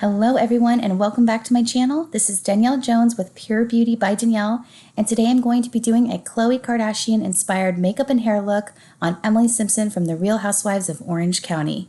Hello everyone and welcome back to my channel. This is Danielle Jones with Pure Beauty by Danielle, and today I'm going to be doing a Khloe Kardashian inspired makeup and hair look on Emily Simpson from The Real Housewives of Orange County.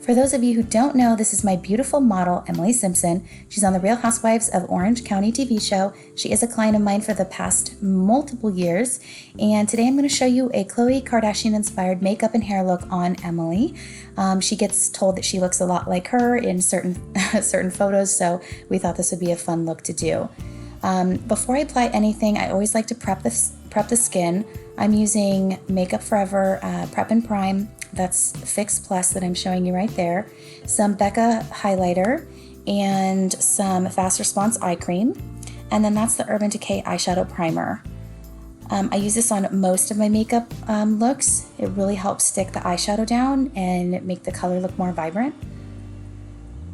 For those of you who don't know, this is my beautiful model, Emily Simpson. She's on The Real Housewives of Orange County TV show. She is a client of mine for the past multiple years. And today I'm going to show you a Khloe Kardashian inspired makeup and hair look on Emily. She gets told that she looks a lot like her in certain photos, so we thought this would be a fun look to do. Before I apply anything, I always like to prep the skin. I'm using Makeup Forever Prep and Prime. That's Fix Plus that I'm showing you right there. Some Becca highlighter and some Fast Response eye cream. And then that's the Urban Decay eyeshadow primer. I use this on most of my makeup looks. It really helps stick the eyeshadow down and make the color look more vibrant.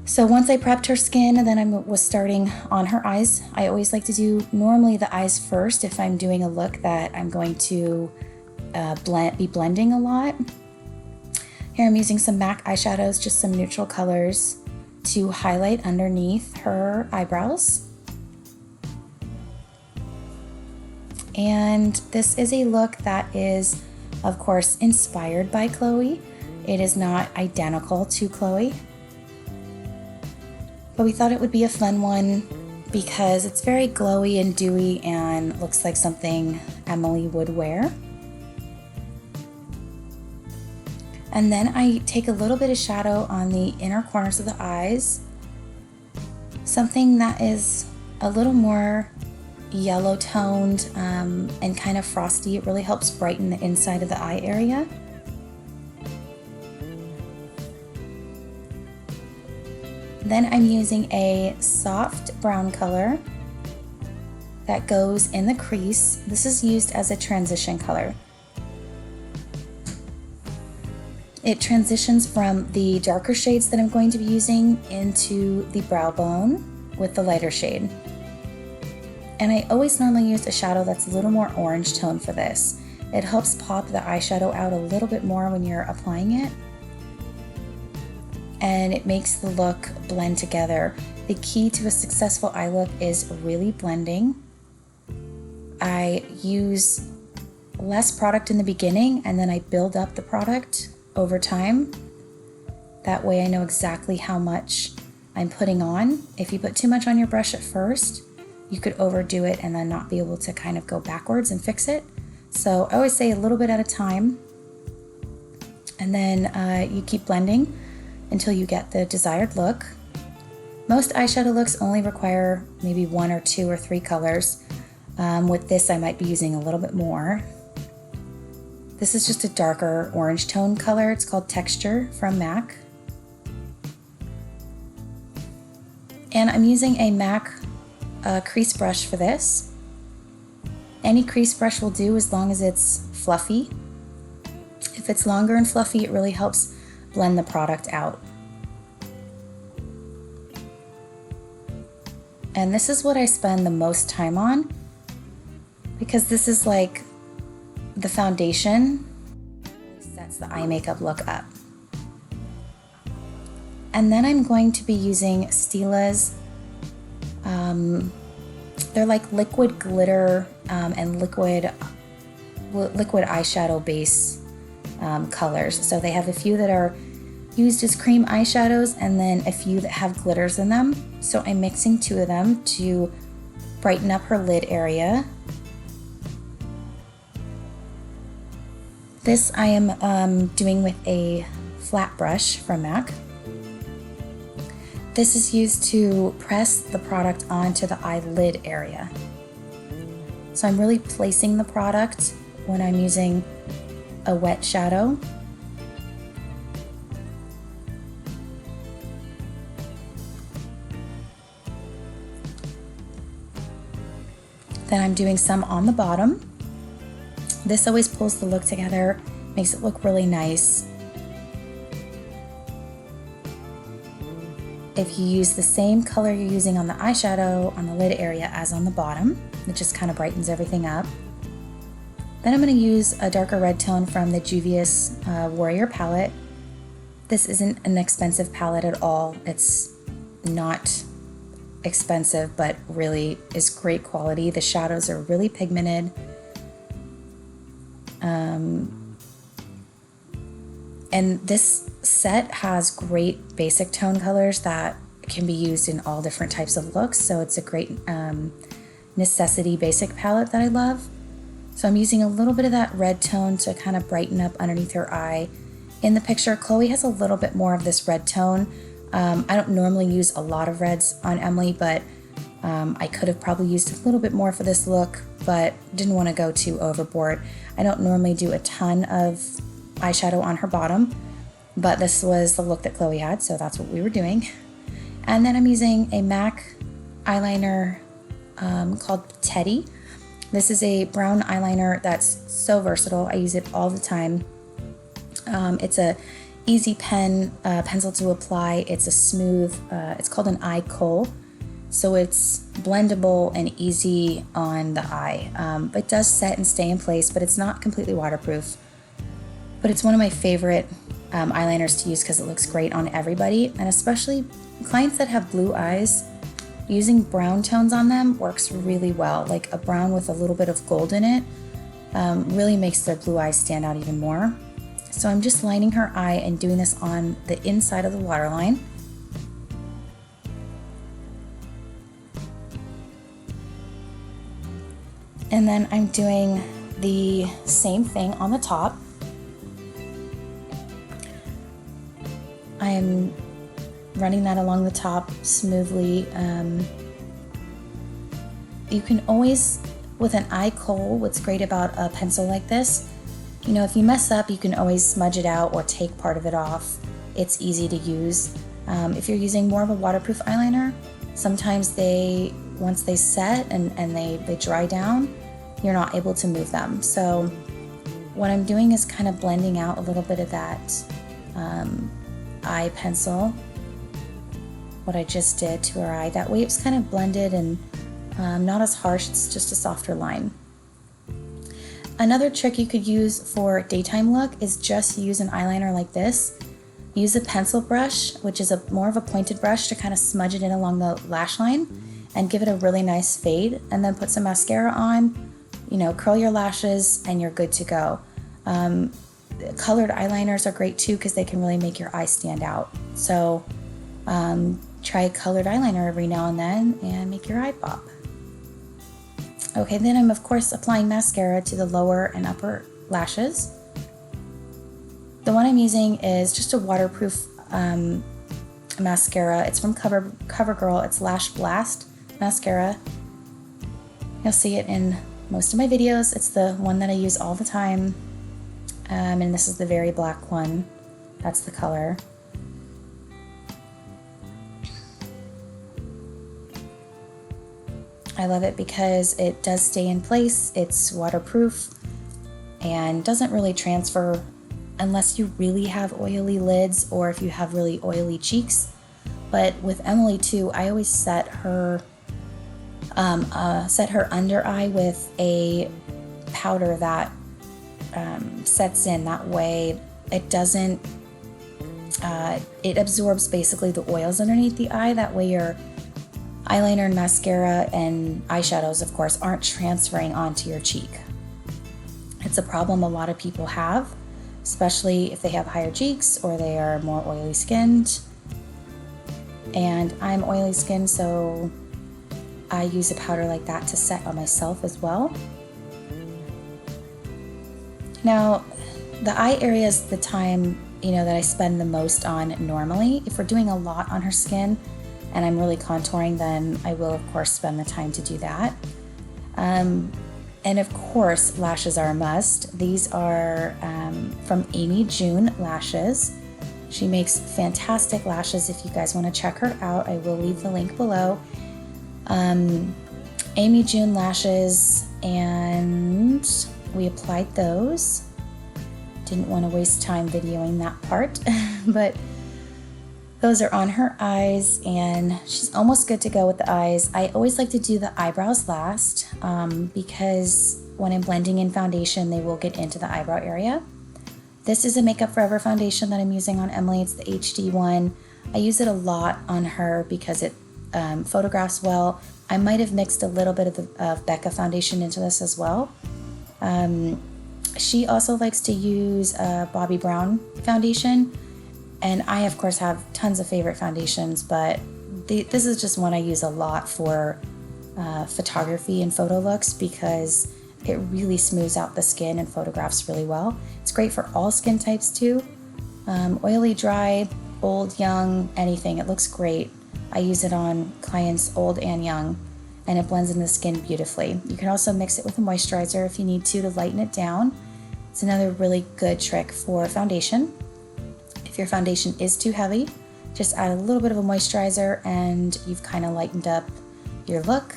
So once I prepped her skin and then I was starting on her eyes, I always like to do normally the eyes first if I'm doing a look that I'm going to be blending a lot. Here I'm using some MAC eyeshadows, just some neutral colors to highlight underneath her eyebrows. And this is a look that is, of course, inspired by Khloe. It is not identical to Khloe, but we thought it would be a fun one because it's very glowy and dewy and looks like something Emily would wear. And then I take a little bit of shadow on the inner corners of the eyes, something that is a little more yellow toned and kind of frosty. It really helps brighten the inside of the eye area. Then I'm using a soft brown color that goes in the crease. This is used as a transition color. It transitions from the darker shades that I'm going to be using into the brow bone with the lighter shade. And I always normally use a shadow that's a little more orange tone for this. It helps pop the eyeshadow out a little bit more when you're applying it. And it makes the look blend together. The key to a successful eye look is really blending. I use less product in the beginning and then I build up the product over time. That way I know exactly how much I'm putting on. If you put too much on your brush at first, you could overdo it and then not be able to kind of go backwards and fix it. So I always say a little bit at a time, and then you keep blending until you get the desired look. Most eyeshadow looks only require maybe 1 or 2 or 3 colors. With this I might be using a little bit more. This is just a darker orange tone color. It's called Texture from MAC. And I'm using a MAC crease brush for this. Any crease brush will do as long as it's fluffy. If it's longer and fluffy, it really helps blend the product out. And this is what I spend the most time on because this is like the foundation sets the eye makeup look up. And then I'm going to be using Stila's, they're like liquid glitter and liquid eyeshadow base colors. So they have a few that are used as cream eyeshadows and then a few that have glitters in them. So I'm mixing 2 of them to brighten up her lid area. This I am doing with a flat brush from MAC. This is used to press the product onto the eyelid area. So I'm really placing the product when I'm using a wet shadow. Then I'm doing some on the bottom. This always pulls the look together, makes it look really nice. if you use the same color you're using on the eyeshadow on the lid area as on the bottom, it just kind of brightens everything up. Then I'm going to use a darker red tone from the Juvias Warrior palette. This isn't an expensive palette at all. It's not expensive, but really is great quality. The shadows are really pigmented. And this set has great basic tone colors that can be used in all different types of looks. So it's a great necessity basic palette that I love. So I'm using a little bit of that red tone to kind of brighten up underneath her eye. In the picture, Khloe has a little bit more of this red tone. I don't normally use a lot of reds on Emily, but I could have probably used a little bit more for this look, but didn't want to go too overboard. I don't normally do a ton of eyeshadow on her bottom, but this was the look that Khloe had, so that's what we were doing. And then I'm using a MAC eyeliner called Teddy. This is a brown eyeliner that's so versatile. I use it all the time. It's a easy pencil to apply. It's a smooth, it's called an Eye Khol. So it's blendable and easy on the eye. It does set and stay in place, but it's not completely waterproof. But it's one of my favorite eyeliners to use because it looks great on everybody, and especially clients that have blue eyes. Using brown tones on them works really well. Like a brown with a little bit of gold in it really makes their blue eyes stand out even more. So I'm just lining her eye and doing this on the inside of the waterline. And then I'm doing the same thing on the top. I am running that along the top smoothly. You can always, with an Eye Khol, what's great about a pencil like this, you know, if you mess up, you can always smudge it out or take part of it off. It's easy to use. If you're using more of a waterproof eyeliner, sometimes once they set and they dry down, you're not able to move them. So what I'm doing is kind of blending out a little bit of that eye pencil, what I just did to her eye. That way it's kind of blended and not as harsh, it's just a softer line. Another trick you could use for daytime look is just use an eyeliner like this. Use a pencil brush, which is more of a pointed brush, to kind of smudge it in along the lash line and give it a really nice fade, and then put some mascara on, you know, curl your lashes, and you're good to go. Colored eyeliners are great too because they can really make your eyes stand out. So try a colored eyeliner every now and then and make your eye pop. Okay, then I'm of course applying mascara to the lower and upper lashes. The one I'm using is just a waterproof mascara. It's from Covergirl. It's Lashblast mascara. You'll see it in most of my videos. It's the one that I use all the time. And this is the very black one. That's the color. I love it because it does stay in place. It's waterproof and doesn't really transfer unless you really have oily lids or if you have really oily cheeks. But with Emily too, I always set her under eye with a powder that sets in. That way it doesn't, it absorbs basically the oils underneath the eye. That way your eyeliner and mascara and eyeshadows, of course, aren't transferring onto your cheek. It's a problem a lot of people have, especially if they have higher cheeks or they are more oily skinned. And I'm oily skinned, so I use a powder like that to set on myself as well. Now, the eye area is the time, you know, that I spend the most on normally. If we're doing a lot on her skin and I'm really contouring, then I will of course spend the time to do that. And of course, lashes are a must. These are from Amy June Lashes. She makes fantastic lashes. If you guys want to check her out, I will leave the link below. Amy June Lashes, and we applied those. Didn't want to waste time videoing that part, but Those are on her eyes, and she's almost good to go with the eyes. I always like to do the eyebrows last because when I'm blending in foundation, they will get into the eyebrow area. This is a Makeup Forever foundation that I'm using on Emily. It's the HD one. I use it a lot on her because it photographs well. I might have mixed a little bit of Becca foundation into this as well. She also likes to use Bobbi Brown foundation. And I, of course, have tons of favorite foundations, but this is just one I use a lot for photography and photo looks because it really smooths out the skin and photographs really well. It's great for all skin types too. Oily, dry, old, young, anything. It looks great. I use it on clients old and young, and it blends in the skin beautifully. You can also mix it with a moisturizer if you need to lighten it down. It's another really good trick for foundation. If your foundation is too heavy, just add a little bit of a moisturizer and you've kind of lightened up your look.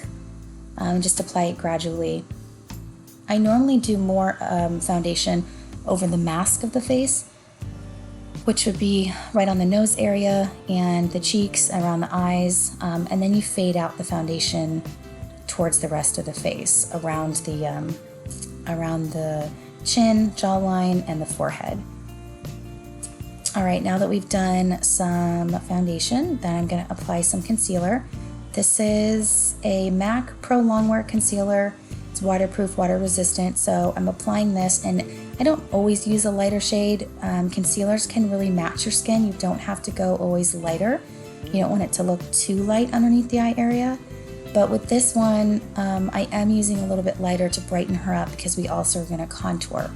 Just apply it gradually. I normally do more foundation over the mask of the face, which would be right on the nose area and the cheeks, around the eyes, and then you fade out the foundation towards the rest of the face, around the chin, jawline, and the forehead. All right, now that we've done some foundation, then I'm gonna apply some concealer. This is a MAC Prolongwear Concealer. It's waterproof, water resistant, so I'm applying this, and I don't always use a lighter shade. Concealers can really match your skin. You don't have to go always lighter. You don't want it to look too light underneath the eye area. But with this one, I am using a little bit lighter to brighten her up because we also are gonna contour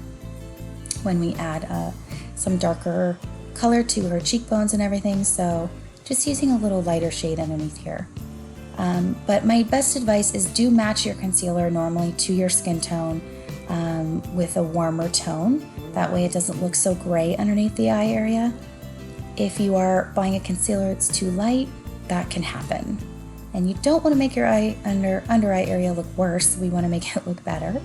when we add some darker color to her cheekbones and everything, so just using a little lighter shade underneath here. But my best advice is do match your concealer normally to your skin tone with a warmer tone. That way it doesn't look so gray underneath the eye area. If you are buying a concealer that's too light, that can happen. And you don't want to make your under eye area look worse. We want to make it look better.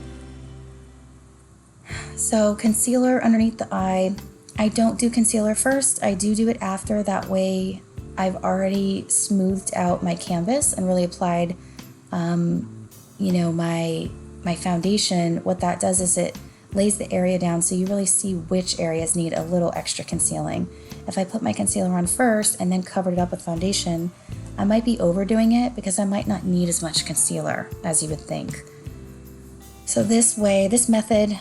So concealer underneath the eye. I don't do concealer first, I do it after. That way I've already smoothed out my canvas and really applied, my foundation. What that does is it lays the area down so you really see which areas need a little extra concealing. If I put my concealer on first and then covered it up with foundation, I might be overdoing it because I might not need as much concealer as you would think. So this method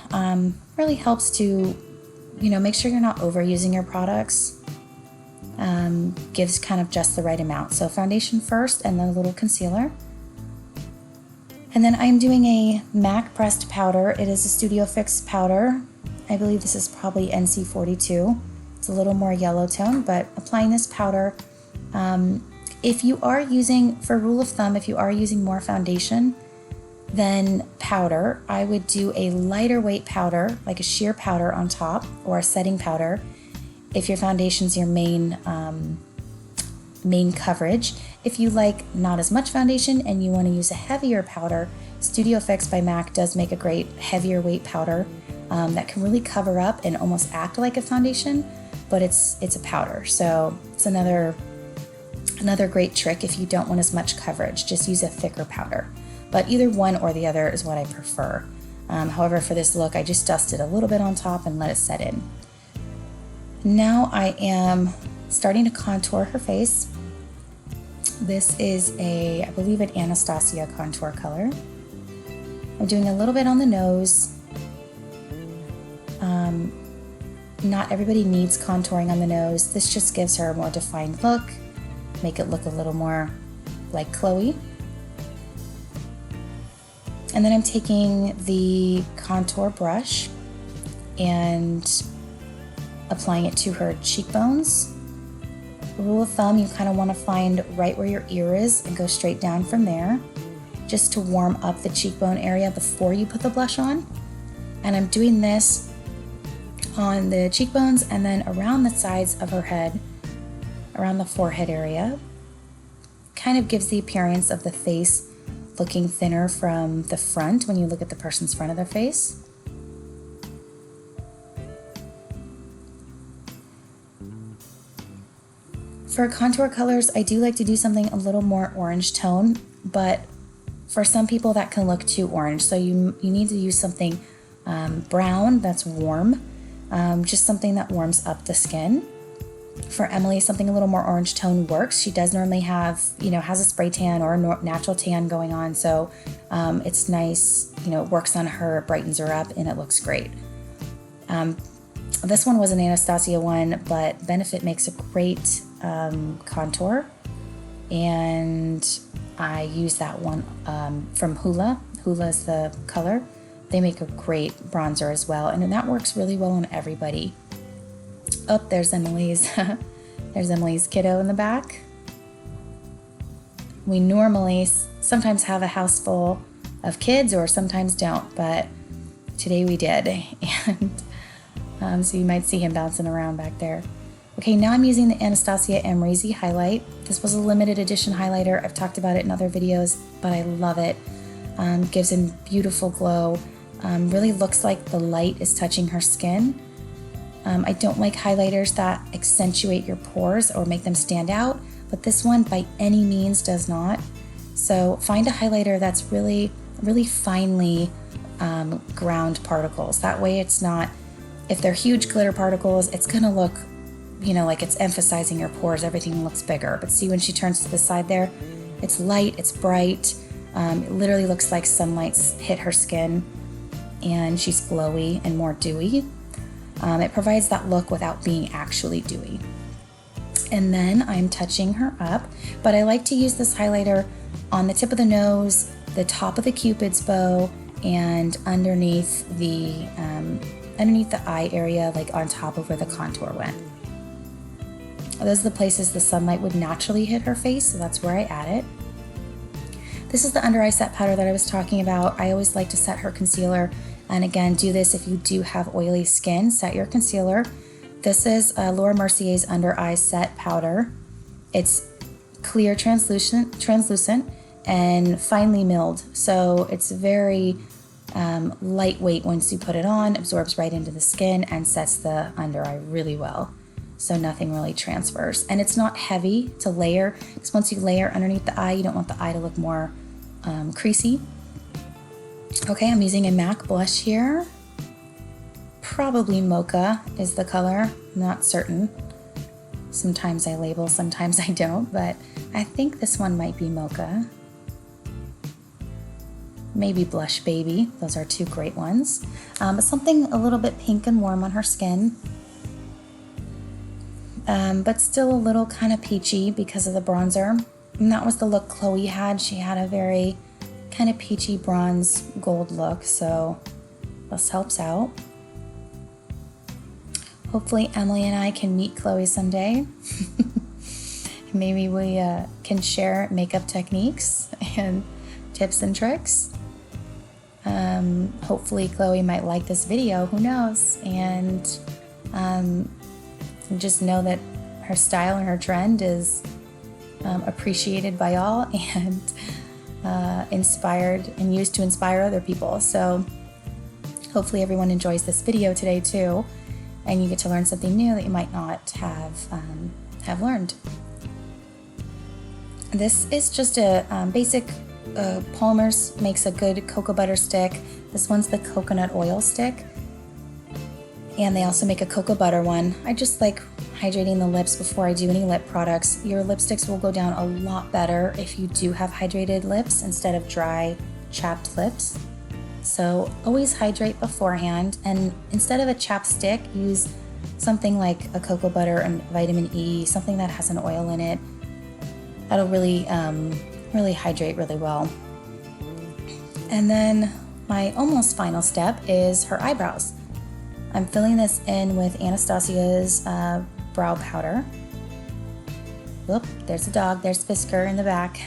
really helps to make sure you're not overusing your products. Gives kind of just the right amount. So foundation first and then a little concealer. And then I'm doing a MAC pressed powder. It is a Studio Fix powder. I believe this is probably NC42. It's a little more yellow tone, but applying this powder. If you are using, for rule of thumb, if you are using more foundation than powder, I would do a lighter weight powder, like a sheer powder on top, or a setting powder if your foundation's your main coverage. If you like not as much foundation and you want to use a heavier powder, Studio Fix by MAC does make a great heavier weight powder that can really cover up and almost act like a foundation, but it's a powder. So it's another great trick if you don't want as much coverage. Just use a thicker powder. But either one or the other is what I prefer. However, for this look, I just dusted a little bit on top and let it set in. Now I am starting to contour her face. This is I believe an Anastasia contour color. I'm doing a little bit on the nose. Not everybody needs contouring on the nose. This just gives her a more defined look, make it look a little more like Khloe. And then I'm taking the contour brush and applying it to her cheekbones. Rule of thumb, you kind of want to find right where your ear is and go straight down from there, just to warm up the cheekbone area before you put the blush on. And I'm doing this on the cheekbones and then around the sides of her head, around the forehead area. Kind of gives the appearance of the face looking thinner from the front when you look at the person's front of their face. For contour colors, I do like to do something a little more orange tone, but for some people that can look too orange. So you need to use something brown that's warm, just something that warms up the skin. For Emily, something a little more orange tone works. She does normally have, has a spray tan or a natural tan going on. So it's nice, it works on her, it brightens her up, and it looks great. This one was an Anastasia one, but Benefit makes a great contour. And I use that one from Hoola. Hoola is the color. They make a great bronzer as well, and that works really well on everybody. Oh, there's Emily's. There's Emily's kiddo in the back. We normally sometimes have a house full of kids, or sometimes don't, but today we did, and so you might see him bouncing around back there. Okay, now I'm using the Anastasia Amrezy highlight. This was a limited edition highlighter. I've talked about it in other videos, but I love it. Gives a beautiful glow. Really looks like the light is touching her skin. I don't like highlighters that accentuate your pores or make them stand out, but this one by any means does not. So find a highlighter that's really, really finely ground particles. That way it's not, if they're huge glitter particles, it's gonna look like it's emphasizing your pores, everything looks bigger. But see, when she turns to the side there, it's light, it's bright. It literally looks like sunlight's hit her skin, and she's glowy and more dewy. It provides that look without being actually dewy. And then I'm touching her up, but I like to use this highlighter on the tip of the nose, the top of the Cupid's bow, and underneath the eye area, like on top of where the contour went. Those are the places the sunlight would naturally hit her face, so that's where I add it. This is the under eye set powder that I was talking about. I always like to set her concealer, and again, do this if you do have oily skin. Set your concealer. This is Laura Mercier's under eye set powder. It's clear, translucent, and finely milled, so it's very lightweight once you put it on, absorbs right into the skin, and sets the under eye really well. So nothing really transfers. And it's not heavy to layer, because once you layer underneath the eye, you don't want the eye to look more creasy. Okay, I'm using a MAC blush here. Probably Mocha is the color, I'm not certain. Sometimes I label, sometimes I don't, but I think this one might be Mocha. Maybe Blush Baby, those are two great ones. But something a little bit pink and warm on her skin. But still a little kind of peachy because of the bronzer. And that was the look Khloe had. She had a very kind of peachy bronze gold look, so this helps out. Hopefully Emily and I can meet Khloe someday. Maybe we can share makeup techniques and tips and tricks. Hopefully Khloe might like this video, who knows, and just know that her style and her trend is appreciated by all, and inspired and used to inspire other people. So hopefully everyone enjoys this video today too, and you get to learn something new that you might not have learned. This is just a basic Palmer's makes a good cocoa butter stick. This one's the coconut oil stick, and they also make a cocoa butter one. I just like hydrating the lips before I do any lip products. Your lipsticks will go down a lot better if you do have hydrated lips instead of dry, chapped lips. So always hydrate beforehand, and instead of a chapstick, use something like a cocoa butter and vitamin E, something that has an oil in it. That'll really hydrate really well. And then my almost final step is her eyebrows. I'm filling this in with Anastasia's brow powder. Whoop, there's a dog, there's Fisker in the back.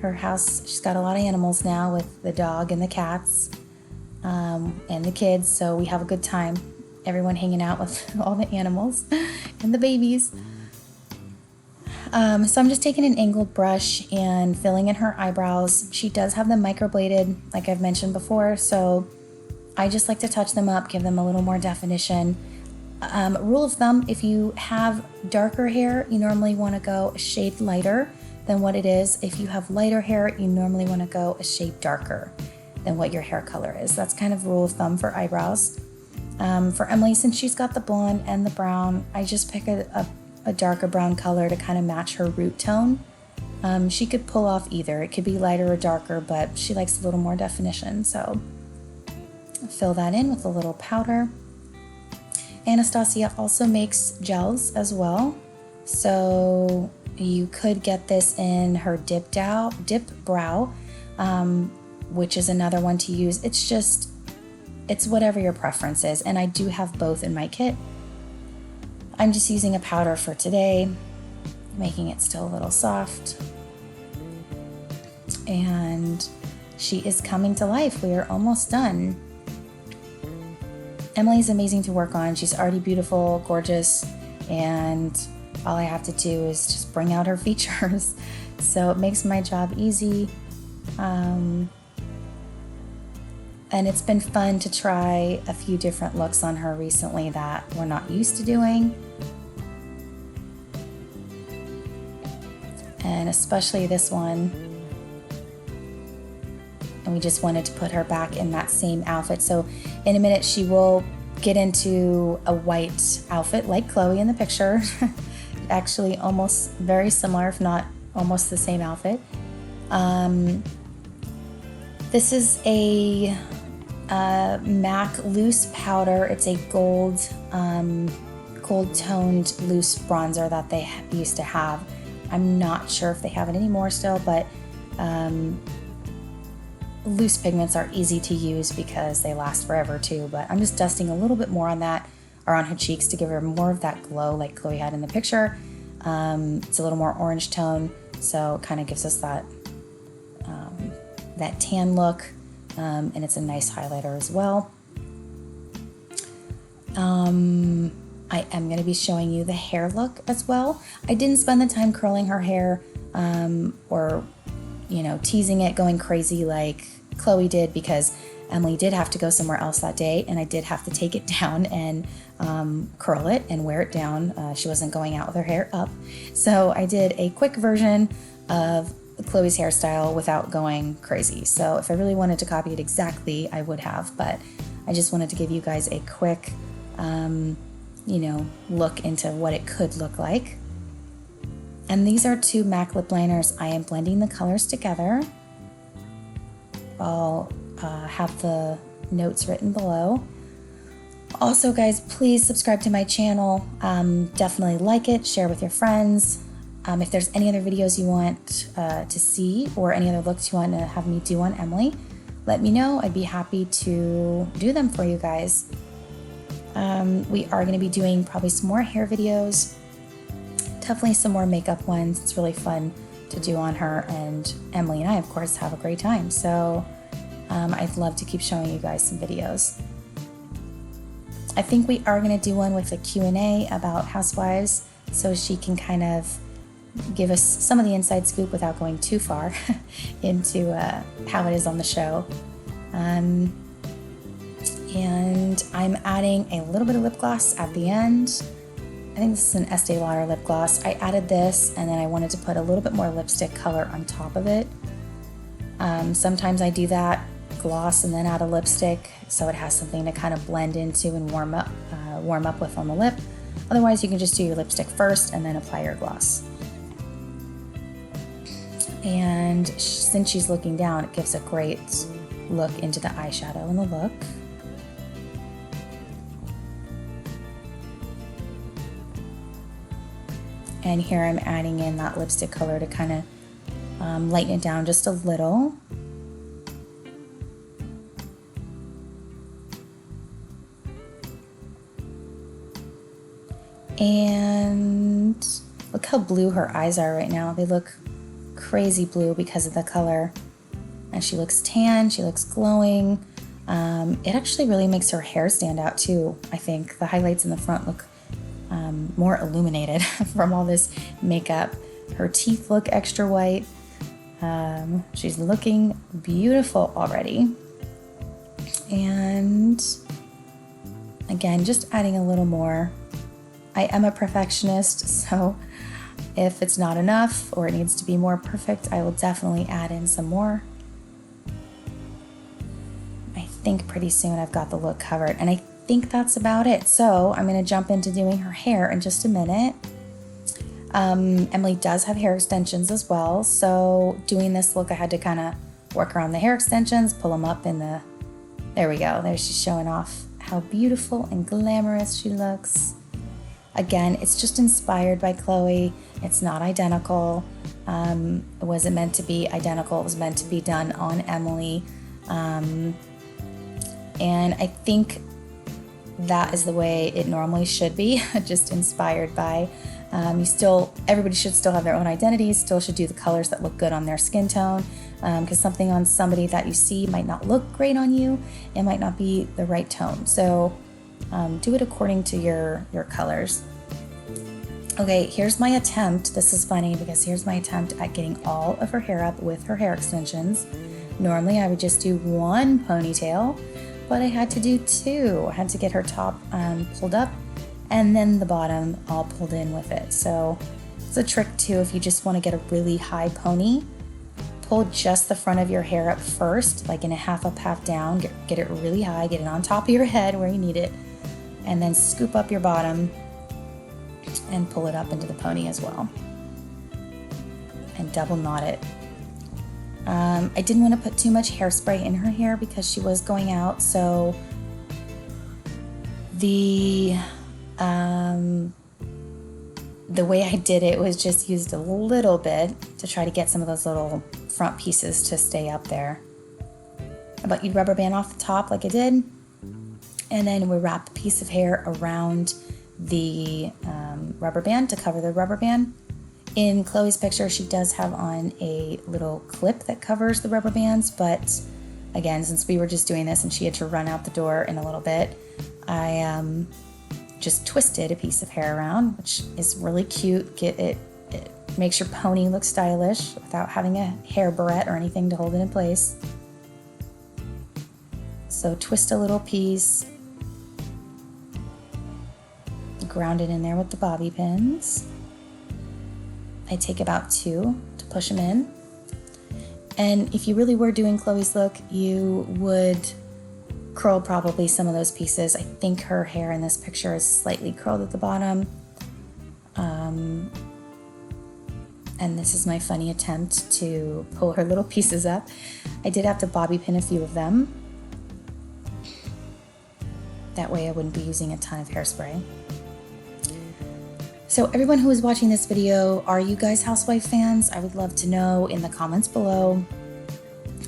Her house, she's got a lot of animals now with the dog and the cats and the kids, so we have a good time. Everyone hanging out with all the animals and the babies. So I'm just taking an angled brush and filling in her eyebrows. She does have them microbladed, like I've mentioned before, so I just like to touch them up, give them a little more definition. Rule of thumb, if you have darker hair, you normally want to go a shade lighter than what it is. If you have lighter hair, you normally want to go a shade darker than what your hair color is. That's kind of rule of thumb for eyebrows. For Emily, since she's got the blonde and the brown, I just pick a darker brown color to kind of match her root tone. She could pull off either. It could be lighter or darker, but she likes a little more definition, so fill that in with a little powder. Anastasia also makes gels as well, so you could get this in her dip brow, which is another one to use. It's whatever your preference is, and I do have both in my kit. I'm just using a powder for today, making it still a little soft. And she is coming to life. We are almost done. Emily's amazing to work on. She's already beautiful, gorgeous, and all I have to do is just bring out her features. So it makes my job easy. And it's been fun to try a few different looks on her recently that we're not used to doing. And especially this one. And we just wanted to put her back in that same outfit. So in a minute she will get into a white outfit like Khloe in the picture. Actually almost very similar, if not almost the same outfit. This is a MAC loose powder. It's a gold toned loose bronzer that they used to have. I'm not sure if they have it anymore still, but loose pigments are easy to use because they last forever too. But I'm just dusting a little bit more on that, or on her cheeks, to give her more of that glow like Khloe had in the picture. It's a little more orange tone, so it kind of gives us that that tan look, and it's a nice highlighter as well. I am going to be showing you the hair look as well. I didn't spend the time curling her hair or teasing it, going crazy like Khloe did, because Emily did have to go somewhere else that day, and I did have to take it down and curl it and wear it down. She wasn't going out with her hair up. So I did a quick version of Khloe's hairstyle without going crazy. So if I really wanted to copy it exactly, I would have, but I just wanted to give you guys a quick, look into what it could look like. And these are two MAC lip liners. I am blending the colors together. I'll have the notes written below. Also, guys, please subscribe to my channel. Definitely like it, share with your friends. If there's any other videos you want to see, or any other looks you want to have me do on Emily, let me know. I'd be happy to do them for you guys. We are going to be doing probably some more hair videos, definitely some more makeup ones. It's really fun to do on her, and Emily and I, of course, have a great time. So I'd love to keep showing you guys some videos. I think we are going to do one with a Q&A about Housewives, so she can kind of give us some of the inside scoop without going too far into how it is on the show. And I'm adding a little bit of lip gloss at the end. I think this is an Estee Lauder lip gloss. I added this, and then I wanted to put a little bit more lipstick color on top of it. Sometimes I do that, gloss and then add a lipstick, so it has something to kind of blend into and warm up with on the lip. Otherwise, you can just do your lipstick first and then apply your gloss. And since she's looking down, it gives a great look into the eyeshadow and the look. And here I'm adding in that lipstick color to kind of lighten it down just a little. And look how blue her eyes are right now. They look crazy blue because of the color. And she looks tan, she looks glowing. It actually really makes her hair stand out too. I think the highlights in the front look more illuminated from all this makeup. Her teeth look extra white. She's looking beautiful already. And Again, just adding a little more. I am a perfectionist, so if it's not enough or it needs to be more perfect, I will definitely add in some more. I think pretty soon I've got the look covered, and I think that's about it. So I'm going to jump into doing her hair in just a minute. Emily does have hair extensions as well, so doing this look I had to kind of work around the hair extensions, pull them up in the, there we go, there she's showing off how beautiful and glamorous she looks. Again, it's just inspired by Khloe. It's not identical. It wasn't meant to be identical. It was meant to be done on Emily. And I think that is the way it normally should be, just inspired by. Everybody should still have their own identities, still should do the colors that look good on their skin tone, because something on somebody that you see might not look great on you. It might not be the right tone. So do it according to your colors. Okay, here's my attempt. This is funny because here's my attempt at getting all of her hair up with her hair extensions. Normally I would just do one ponytail, but I had to do two. I had to get her top pulled up and then the bottom all pulled in with it. So it's a trick too if you just want to get a really high pony. Pull just the front of your hair up first, like in a half up, half down. Get it really high, get it on top of your head where you need it, and then scoop up your bottom and pull it up into the pony as well. And double knot it. I didn't want to put too much hairspray in her hair because she was going out, so the way I did it was just used a little bit to try to get some of those little front pieces to stay up there. But you'd rubber band off the top like I did, and then we wrap a piece of hair around the rubber band to cover the rubber band. In Khloe's picture, she does have on a little clip that covers the rubber bands, but again, since we were just doing this and she had to run out the door in a little bit, I just twisted a piece of hair around, which is really cute. It makes your pony look stylish without having a hair barrette or anything to hold it in place. So twist a little piece, ground it in there with the bobby pins. I take about 2 to push them in. And if you really were doing Khloe's look, you would curl probably some of those pieces. I think her hair in this picture is slightly curled at the bottom. And this is my funny attempt to pull her little pieces up. I did have to bobby pin a few of them. That way I wouldn't be using a ton of hairspray. So everyone who is watching this video, are you guys Housewife fans? I would love to know in the comments below.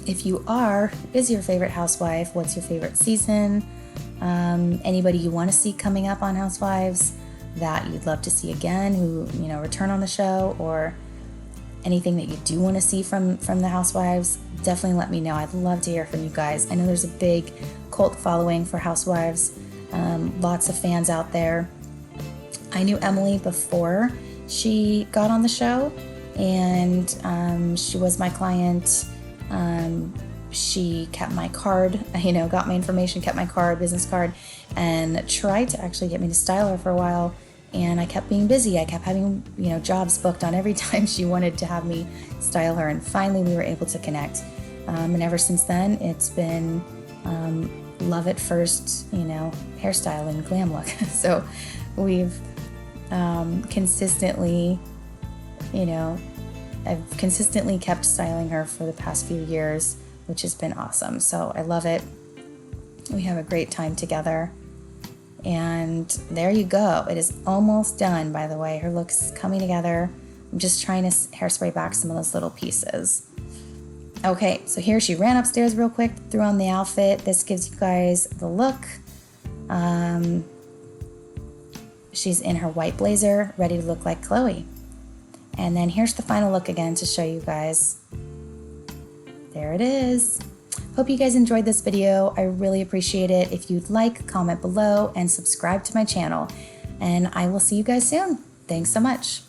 If you are, who is your favorite housewife? What's your favorite season? Anybody you want to see coming up on Housewives that you'd love to see again, who, you know, return on the show, or anything that you do want to see from the Housewives, definitely let me know. I'd love to hear from you guys. I know there's a big cult following for Housewives, lots of fans out there. I knew Emily before she got on the show, and she was my client. She kept my card, you know, got my information, kept my card, business card, and tried to actually get me to style her for a while. And I kept being busy. I kept having, you know, jobs booked on every time she wanted to have me style her. And finally we were able to connect. And ever since then, it's been love at first, you know, hairstyle and glam look. So we've consistently, you know, I've consistently kept styling her for the past few years, which has been awesome. So I love it. We have a great time together. And there you go. It is almost done, by the way. Her look's coming together. I'm just trying to hairspray back some of those little pieces. Okay, so here she ran upstairs real quick, threw on the outfit. This gives you guys the look. She's in her white blazer, ready to look like Khloe. And then here's the final look again to show you guys. There it is. Hope you guys enjoyed this video. I really appreciate it. If you'd like, comment below and subscribe to my channel. And I will see you guys soon. Thanks so much.